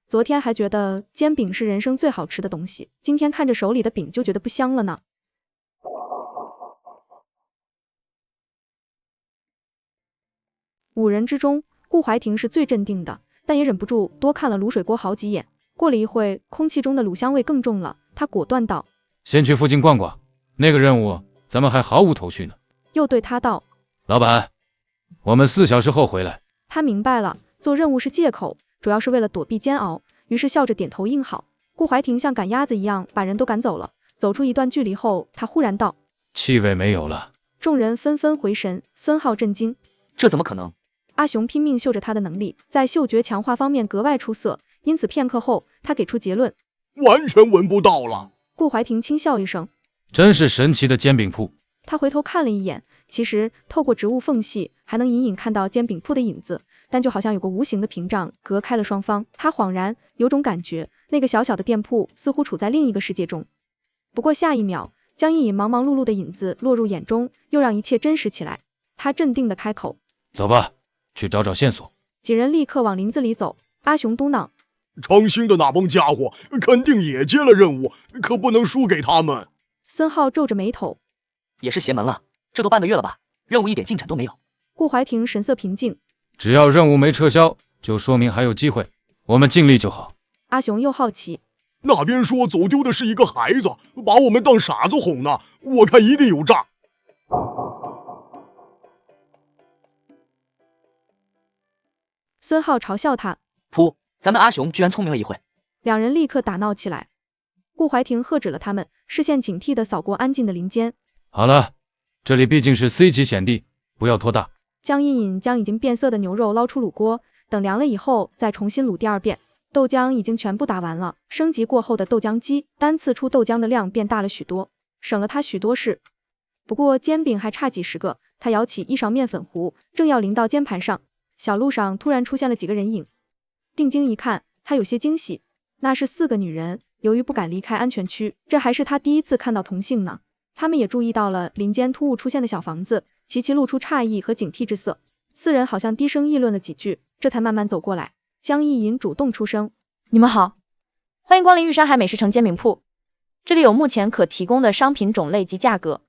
昨天还觉得煎饼是人生最好吃的东西，今天看着手里的饼就觉得不香了呢。5人之中，顾怀婷是最镇定的，但也忍不住多看了卤水锅好几眼。过了一会，空气中的卤香味更重了，他果断道，先去附近逛逛，那个任务咱们还毫无头绪呢。又对他道，老板，我们4小时后回来。他明白了，做任务是借口，主要是为了躲避煎熬，于是笑着点头应好。顾怀婷像赶鸭子一样把人都赶走了，走出一段距离后，他忽然道，气味没有了。众人纷纷回神，孙浩震惊，这怎么可能？阿雄拼命嗅着他的能力，在嗅觉强化方面格外出色，因此片刻后他给出结论，完全闻不到了。顾怀婷轻笑一声，真是神奇的煎饼铺。他回头看了一眼，其实透过植物缝隙还能隐隐看到煎饼铺的影子，但就好像有个无形的屏障隔开了双方。他恍然有种感觉，那个小小的店铺似乎处在另一个世界中。不过下一秒，江一隐忙忙碌碌的影子落入眼中，又让一切真实起来。他镇定地开口，走吧，去找找线索。几人立刻往林子里走。阿雄嘟囔，长兴的那帮家伙肯定也接了任务，可不能输给他们。孙浩皱着眉头，也是邪门了，这都半个月了吧，任务一点进展都没有。顾怀婷神色平静，只要任务没撤销，就说明还有机会，我们尽力就好。阿雄又好奇，那边说走丢的是一个孩子，把我们当傻子哄呢，我看一定有诈。孙浩嘲笑他，噗，咱们阿雄居然聪明了一回。两人立刻打闹起来。顾怀婷喝止了他们，视线警惕地扫过安静的林间，好了，这里毕竟是 C 级险地，不要拖大。江一隐将已经变色的牛肉捞出卤锅，等凉了以后再重新卤第二遍。豆浆已经全部打完了，升级过后的豆浆机单次出豆浆的量变大了许多，省了他许多事。不过煎饼还差几十个，他舀起一勺面粉糊，正要淋到煎盘上，小路上突然出现了几个人影。定睛一看，他有些惊喜，那是4个女人。由于不敢离开安全区，这还是他第一次看到同性呢。他们也注意到了林间突兀出现的小房子，齐齐露出诧异和警惕之色。4人好像低声议论了几句，这才慢慢走过来。江一隐主动出声：你们好，欢迎光临玉山海美食城煎饼铺，这里有目前可提供的商品种类及价格，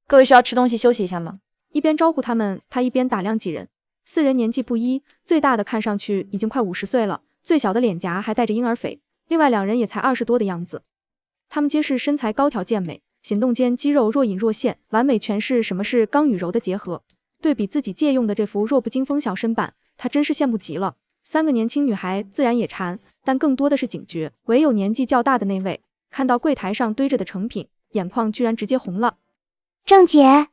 各位需要吃东西休息一下吗？一边招呼他们，他一边打量几人。4人年纪不一，最大的看上去已经快50岁了，最小的脸颊还带着婴儿肥，另外2人也才20多的样子。他们皆是身材高挑健美，行动间肌肉若隐若现，完美诠释什么是刚与柔的结合。对比自己借用的这副弱不禁风小身板，他真是羡慕极了。3个年轻女孩自然也馋，但更多的是警觉。唯有年纪较大的那位，看到柜台上堆着的成品，眼眶居然直接红了。郑姐，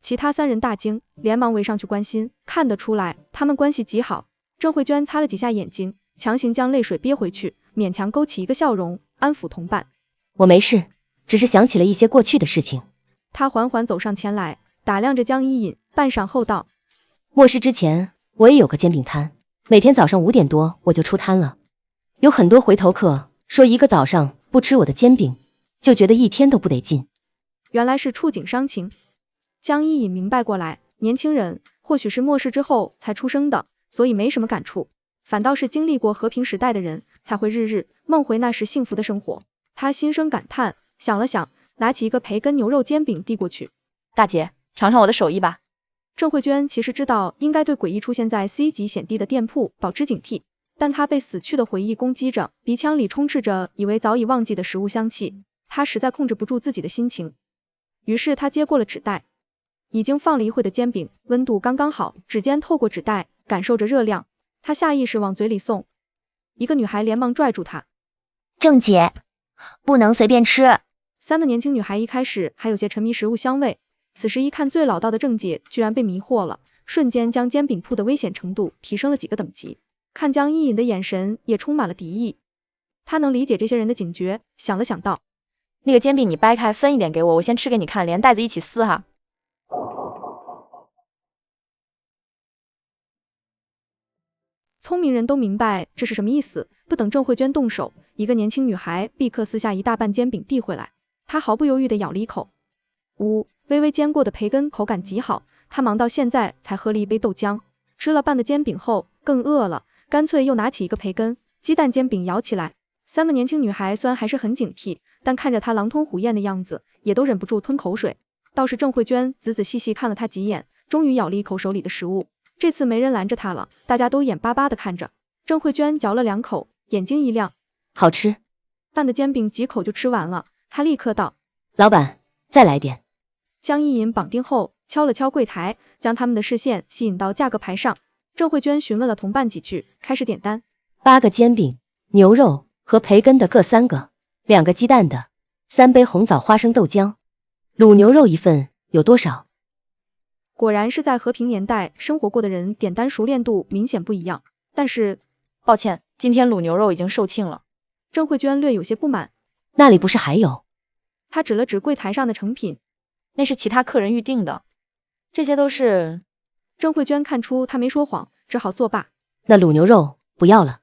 其他3人大惊，连忙围上去关心，看得出来他们关系极好。郑慧娟擦了几下眼睛，强行将泪水憋回去，勉强勾起一个笑容，安抚同伴。我没事，只是想起了一些过去的事情。他缓缓走上前来，打量着江一隐，半晌后道：末世之前，我也有个煎饼摊，每天早上5点多我就出摊了。有很多回头客说一个早上不吃我的煎饼，就觉得一天都不得劲。原来是触景伤情。江一隐明白过来，年轻人或许是末世之后才出生的，所以没什么感触，反倒是经历过和平时代的人才会日日梦回那时幸福的生活。他心生感叹，想了想，拿起一个培根牛肉煎饼递过去。大姐，尝尝我的手艺吧。郑慧娟其实知道应该对诡异出现在 C 级险地的店铺保持警惕，但她被死去的回忆攻击着，鼻腔里充斥着以为早已忘记的食物香气，她实在控制不住自己的心情。于是她接过了纸袋，已经放了一会的煎饼温度刚刚好，指尖透过纸袋感受着热量，她下意识往嘴里送。一个女孩连忙拽住她：郑姐，不能随便吃。3个年轻女孩一开始还有些沉迷食物香味，此时一看最老道的郑姐居然被迷惑了，瞬间将煎饼铺的危险程度提升了几个等级。看江一隐的眼神也充满了敌意，他能理解这些人的警觉，想了想道：那个煎饼你掰开分一点给我，我先吃给你看，连袋子一起撕哈。聪明人都明白这是什么意思，不等郑慧娟动手，一个年轻女孩立刻撕下一大半煎饼递回来，她毫不犹豫地咬了一口。微微煎过的培根口感极好，她忙到现在才喝了一杯豆浆，吃了半的煎饼后更饿了，干脆又拿起一个培根鸡蛋煎饼咬起来。3个年轻女孩虽然还是很警惕，但看着她狼吞虎咽的样子，也都忍不住吞口水。倒是郑慧娟仔仔细细看了她几眼，终于咬了一口手里的食物。这次没人拦着她了，大家都眼巴巴的看着。郑慧娟嚼了2口，眼睛一亮，好吃。半的煎饼几口就吃完了，她立刻道：老板，再来点。江一隐绑定后，敲了敲柜台，将他们的视线吸引到价格牌上。郑慧娟询问了同伴几句，开始点单。8个煎饼，牛肉和培根的各3个，2个鸡蛋的，3杯红枣花生豆浆，卤牛肉1份，有多少？果然是在和平年代生活过的人，点单熟练度明显不一样。但是，抱歉，今天卤牛肉已经售罄了。郑慧娟略有些不满。那里不是还有？她指了指柜台上的成品，那是其他客人预定的，这些都是……郑慧娟看出她没说谎，只好作罢。那卤牛肉不要了。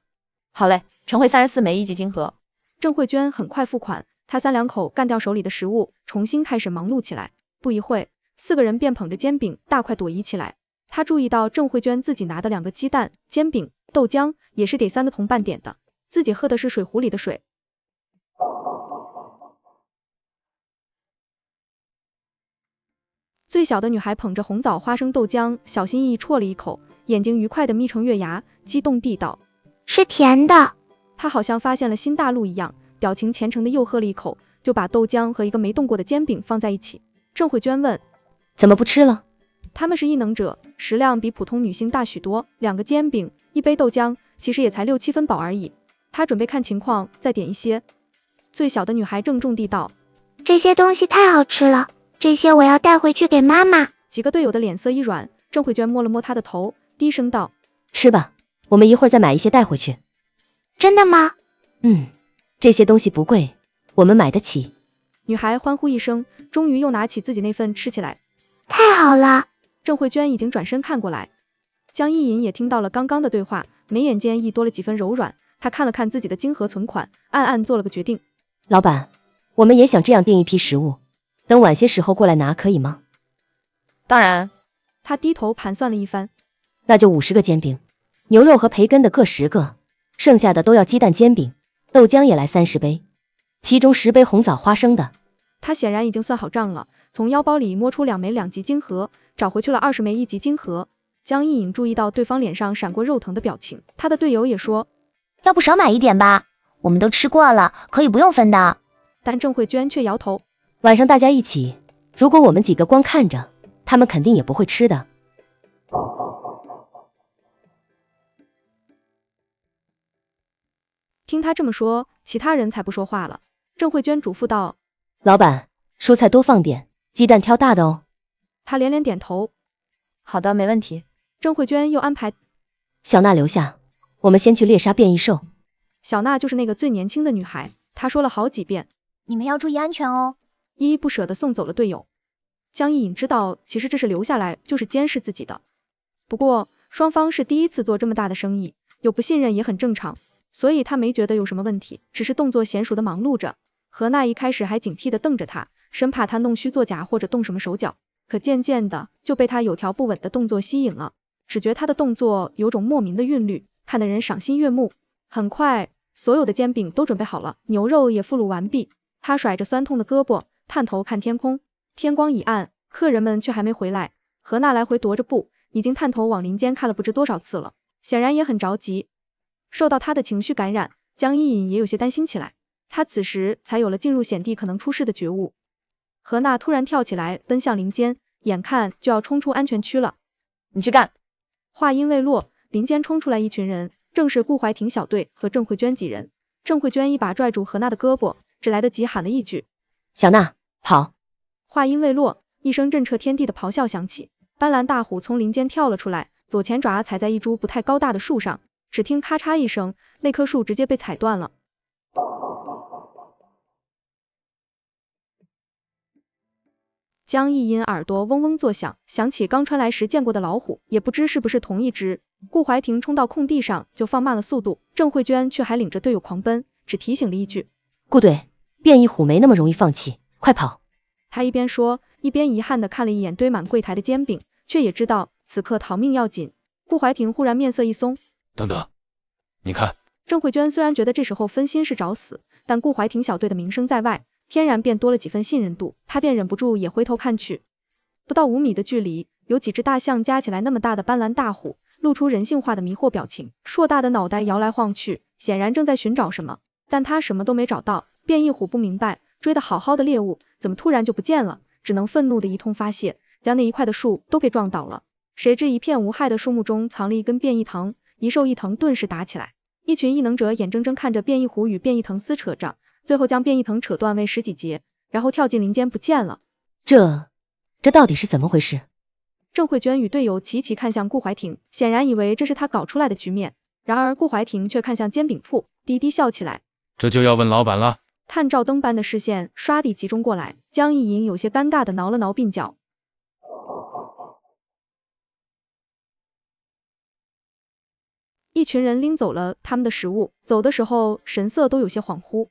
好嘞，陈慧34枚1级金盒。郑慧娟很快付款，她3两口干掉手里的食物，重新开始忙碌起来。不一会，4个人便捧着煎饼大快朵颐起来。他注意到郑慧娟自己拿的2个鸡蛋、煎饼、豆浆也是给3个同伴点的，自己喝的是水壶里的水。最小的女孩捧着红枣花生豆浆，小心翼翼啜了一口，眼睛愉快地眯成月牙，激动地道：是甜的。她好像发现了新大陆一样，表情虔诚的又喝了一口，就把豆浆和一个没动过的煎饼放在一起。郑慧娟问：怎么不吃了？他们是异能者，食量比普通女性大许多，2个煎饼，1杯豆浆，其实也才6、7分饱而已。他准备看情况再点一些。最小的女孩郑重地道，这些东西太好吃了，这些我要带回去给妈妈。几个队友的脸色一软，郑慧娟摸了摸她的头，低声道，吃吧，我们一会儿再买一些带回去。真的吗？这些东西不贵，我们买得起。女孩欢呼一声，终于又拿起自己那份吃起来。太好了！郑慧娟已经转身看过来，江一银也听到了刚刚的对话，眉眼间亦多了几分柔软。他看了看自己的金盒存款，暗暗做了个决定。老板，我们也想这样订一批食物，等晚些时候过来拿可以吗？当然。他低头盘算了一番，那就50个煎饼，牛肉和培根的各10个，剩下的都要鸡蛋煎饼，豆浆也来30杯，其中10杯红枣花生的。他显然已经算好账了，从腰包里摸出2枚2级金盒，找回去了20枚1级金盒。江一隐注意到对方脸上闪过肉疼的表情，他的队友也说，要不少买一点吧，我们都吃过了，可以不用分的。但郑慧娟却摇头，晚上大家一起，如果我们几个光看着，他们肯定也不会吃的。听他这么说，其他人才不说话了。郑慧娟嘱咐道，老板，蔬菜多放点，鸡蛋挑大的哦。他连连点头，好的，没问题。郑慧娟又安排小娜留下，我们先去猎杀变异兽。小娜就是那个最年轻的女孩，她说了好几遍，你们要注意安全哦。依依不舍地送走了队友。江一隐知道，其实这是留下来就是监视自己的。不过双方是第一次做这么大的生意，有不信任也很正常，所以他没觉得有什么问题，只是动作娴熟的忙碌着。何娜一开始还警惕地瞪着他，生怕他弄虚作假或者动什么手脚，可渐渐的就被他有条不紊的动作吸引了，只觉他的动作有种莫名的韵律，看得人赏心悦目。很快，所有的煎饼都准备好了，牛肉也附卤完毕。他甩着酸痛的胳膊，探头看天空。天光已暗，客人们却还没回来。何娜来回踱着步，已经探头往林间看了不知多少次了，显然也很着急。受到他的情绪感染，江一隐也有些担心起来。他此时才有了进入险地可能出事的觉悟。何娜突然跳起来，奔向林间，眼看就要冲出安全区了。你去干。话音未落，林间冲出来一群人，正是顾怀庭小队和郑慧娟几人。郑慧娟一把拽住何娜的胳膊，只来得及喊了一句，小娜，跑。话音未落，一声震彻天地的咆哮响起，斑斓大虎从林间跳了出来，左前爪踩在一株不太高大的树上，只听咔嚓一声，那棵树直接被踩断了。江一隐耳朵嗡嗡作响，想起刚穿来时见过的老虎，也不知是不是同一只。顾怀庭冲到空地上就放慢了速度，郑慧娟却还领着队友狂奔，只提醒了一句，顾队，变异虎没那么容易放弃，快跑。他一边说，一边遗憾地看了一眼堆满柜台的煎饼，却也知道此刻逃命要紧。顾怀庭忽然面色一松，等等，你看。郑慧娟虽然觉得这时候分心是找死，但顾怀庭小队的名声在外，天然便多了几分信任度，他便忍不住也回头看去。不到5米的距离，有几只大象加起来那么大的斑斓大虎，露出人性化的迷惑表情，硕大的脑袋摇来晃去，显然正在寻找什么，但他什么都没找到。变异虎不明白，追得好好的猎物怎么突然就不见了，只能愤怒的一通发泄，将那一块的树都给撞倒了。谁知一片无害的树木中藏了一根变异藤，一兽一藤顿时打起来，一群异能者眼睁睁看着变异虎与变异藤撕扯着，最后将变异藤扯断为10几节，然后跳进林间不见了。这到底是怎么回事？郑慧娟与队友齐齐看向顾怀庭，显然以为这是他搞出来的局面，然而顾怀庭却看向煎饼铺，低低笑起来。这就要问老板了。探照灯般的视线唰地集中过来，江一隐有些尴尬的挠了挠鬓角。一群人拎走了他们的食物，走的时候神色都有些恍惚。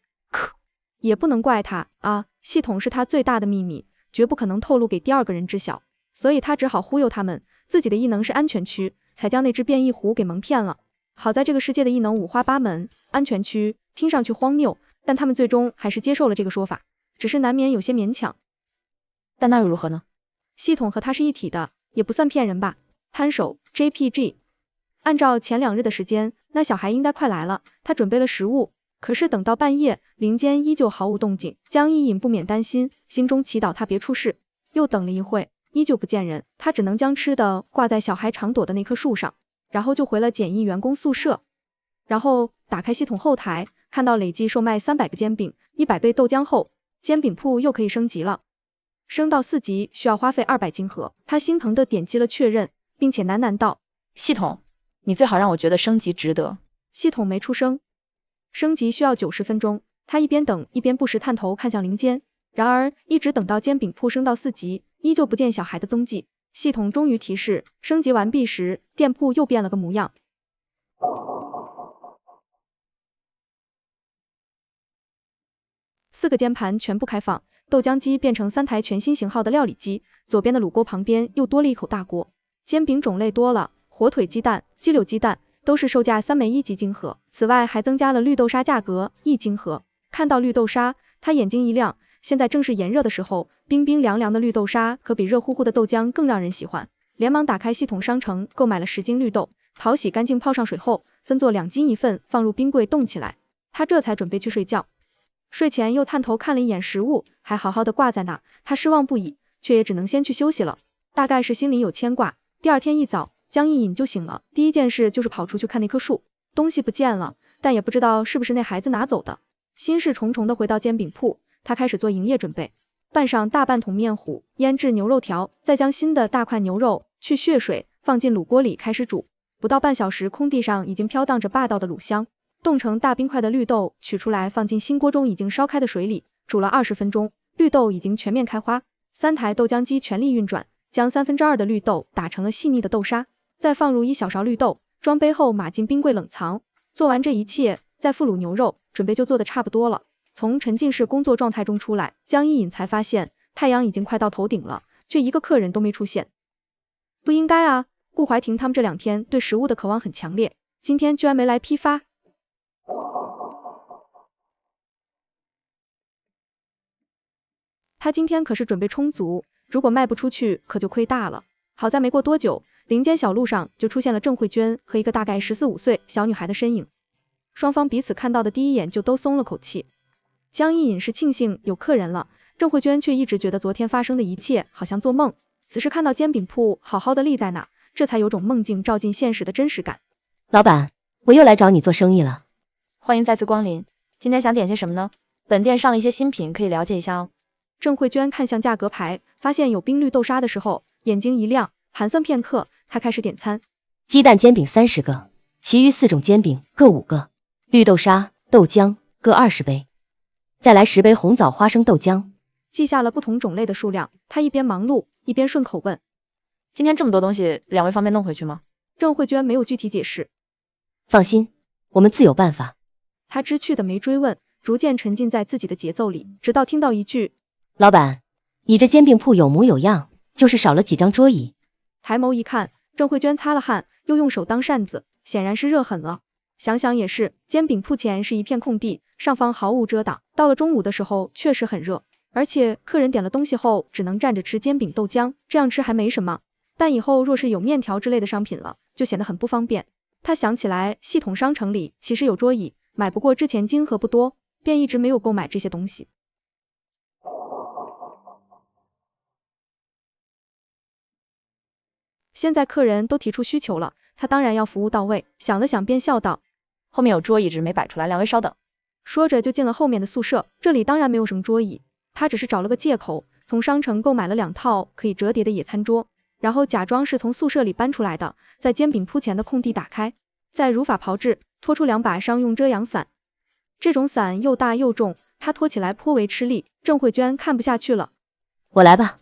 也不能怪他啊，系统是他最大的秘密，绝不可能透露给第二个人知晓，所以他只好忽悠他们，自己的异能是安全区，才将那只变异虎给蒙骗了。好在这个世界的异能五花八门，安全区听上去荒谬，但他们最终还是接受了这个说法，只是难免有些勉强。但那又如何呢？系统和他是一体的，也不算骗人吧。摊手 JPG， 按照前2日的时间，那小孩应该快来了，他准备了食物，可是等到半夜，林间依旧毫无动静，江一隐不免担心，心中祈祷他别出事。又等了一会，依旧不见人，他只能将吃的挂在小孩常躲的那棵树上，然后就回了检疫员工宿舍。然后打开系统后台，看到累计售卖300个煎饼、100杯豆浆后，煎饼铺又可以升级了。升到4级需要花费200金盒，他心疼的点击了确认，并且喃喃道：系统，你最好让我觉得升级值得。系统没出声。升级需要90分钟，他一边等一边不时探头看向林间，然而一直等到煎饼铺升到4级，依旧不见小孩的踪迹。系统终于提示，升级完毕时，店铺又变了个模样。4个煎盘全部开放，豆浆机变成3台全新型号的料理机，左边的卤锅旁边又多了一口大锅。煎饼种类多了，火腿鸡蛋、鸡柳鸡蛋都是售价3枚1级金盒，此外还增加了绿豆沙，价格1金盒。看到绿豆沙，他眼睛一亮，现在正是炎热的时候，冰冰凉凉的绿豆沙可比热乎乎的豆浆更让人喜欢。连忙打开系统商城，购买了10斤绿豆，淘洗干净泡上水后，分作2斤一份，放入冰柜冻起来。他这才准备去睡觉。睡前又探头看了一眼食物，还好好的挂在那，他失望不已，却也只能先去休息了。大概是心里有牵挂，第二天一早，江一隐就醒了，第一件事就是跑出去看那棵树，东西不见了，但也不知道是不是那孩子拿走的。心事重重的回到煎饼铺，他开始做营业准备，拌上大半桶面糊，腌制牛肉条，再将新的大块牛肉去血水，放进卤锅里开始煮。不到半小时，空地上已经飘荡着霸道的卤香。冻成大冰块的绿豆取出来，放进新锅中已经烧开的水里，煮了20分钟，绿豆已经全面开花。3台豆浆机全力运转，将2/3的绿豆打成了细腻的豆沙，再放入1小勺绿豆，装杯后码进冰柜冷藏。做完这一切，再复卤牛肉，准备就做的差不多了。从沉浸式工作状态中出来，江一隐才发现太阳已经快到头顶了，却一个客人都没出现。不应该啊，顾怀婷他们这2天对食物的渴望很强烈，今天居然没来批发。他今天可是准备充足，如果卖不出去可就亏大了。好在没过多久，林间小路上就出现了郑慧娟和一个大概14、15岁小女孩的身影，双方彼此看到的第一眼就都松了口气。江一隐是庆幸有客人了，郑慧娟却一直觉得昨天发生的一切好像做梦，此时看到煎饼铺好好的立在那，这才有种梦境照进现实的真实感。老板，我又来找你做生意了。欢迎再次光临，今天想点些什么呢？本店上了一些新品，可以了解一下哦。郑慧娟看向价格牌，发现有冰绿豆沙的时候，眼睛一亮，盘算片刻，她开始点餐。鸡蛋煎饼30个，其余4种煎饼各5个，绿豆沙、豆浆各20杯，再来10杯红枣花生豆浆。记下了不同种类的数量，她一边忙碌一边顺口问：今天这么多东西，2位方便弄回去吗？郑慧娟没有具体解释。放心，我们自有办法。她知趣的没追问，逐渐沉浸在自己的节奏里，直到听到一句：老板，你这煎饼铺有模有样，就是少了几张桌椅。抬眸一看，郑慧娟擦了汗，又用手当扇子，显然是热狠了。想想也是，煎饼铺前是一片空地，上方毫无遮挡，到了中午的时候确实很热，而且客人点了东西后只能站着吃煎饼豆浆，这样吃还没什么，但以后若是有面条之类的商品了，就显得很不方便。他想起来系统商城里其实有桌椅，买不过之前金额不多，便一直没有购买这些东西。现在客人都提出需求了，他当然要服务到位，想了想便笑道：后面有桌椅只是没摆出来，2位稍等。说着就进了后面的宿舍，这里当然没有什么桌椅，他只是找了个借口，从商城购买了2套可以折叠的野餐桌，然后假装是从宿舍里搬出来的，在煎饼铺前的空地打开，再如法炮制，拖出2把商用遮阳伞。这种伞又大又重，他拖起来颇为吃力，郑慧娟看不下去了：我来吧。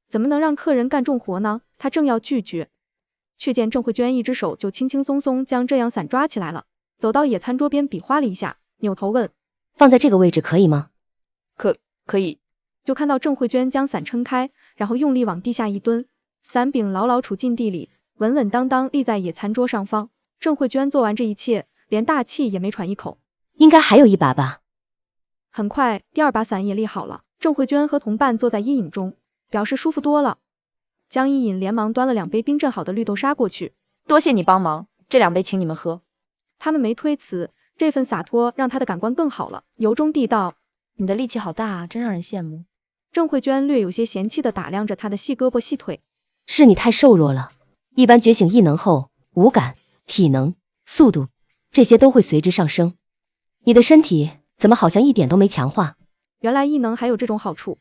怎么能让客人干重活呢？他正要拒绝，却见郑慧娟一只手就轻轻松松将遮阳伞抓起来了，走到野餐桌边比划了一下，扭头问：放在这个位置可以吗？可以。就看到郑慧娟将伞撑开，然后用力往地下一蹲，伞柄牢牢杵进地里，稳稳当当立在野餐桌上方。郑慧娟做完这一切，连大气也没喘一口。应该还有1把吧。很快，第2把伞也立好了，郑慧娟和同伴坐在阴影中，表示舒服多了。江一隐连忙端了2杯冰镇好的绿豆沙过去，多谢你帮忙，这2杯请你们喝。他们没推辞，这份洒脱让他的感官更好了，由衷地道：你的力气好大啊，真让人羡慕。郑慧娟略有些嫌弃地打量着他的细胳膊细腿，是你太瘦弱了，一般觉醒异能后，五感、体能、速度、这些都会随之上升。你的身体怎么好像一点都没强化？原来异能还有这种好处，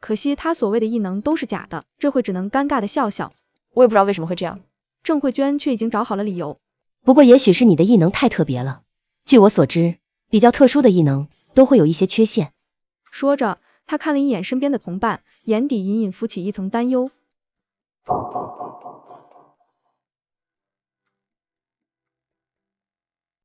可惜他所谓的异能都是假的。这会只能尴尬的笑笑。我也不知道为什么会这样。郑慧娟却已经找好了理由。不过也许是你的异能太特别了。据我所知，比较特殊的异能都会有一些缺陷。说着，他看了一眼身边的同伴，眼底隐隐浮起一层担忧。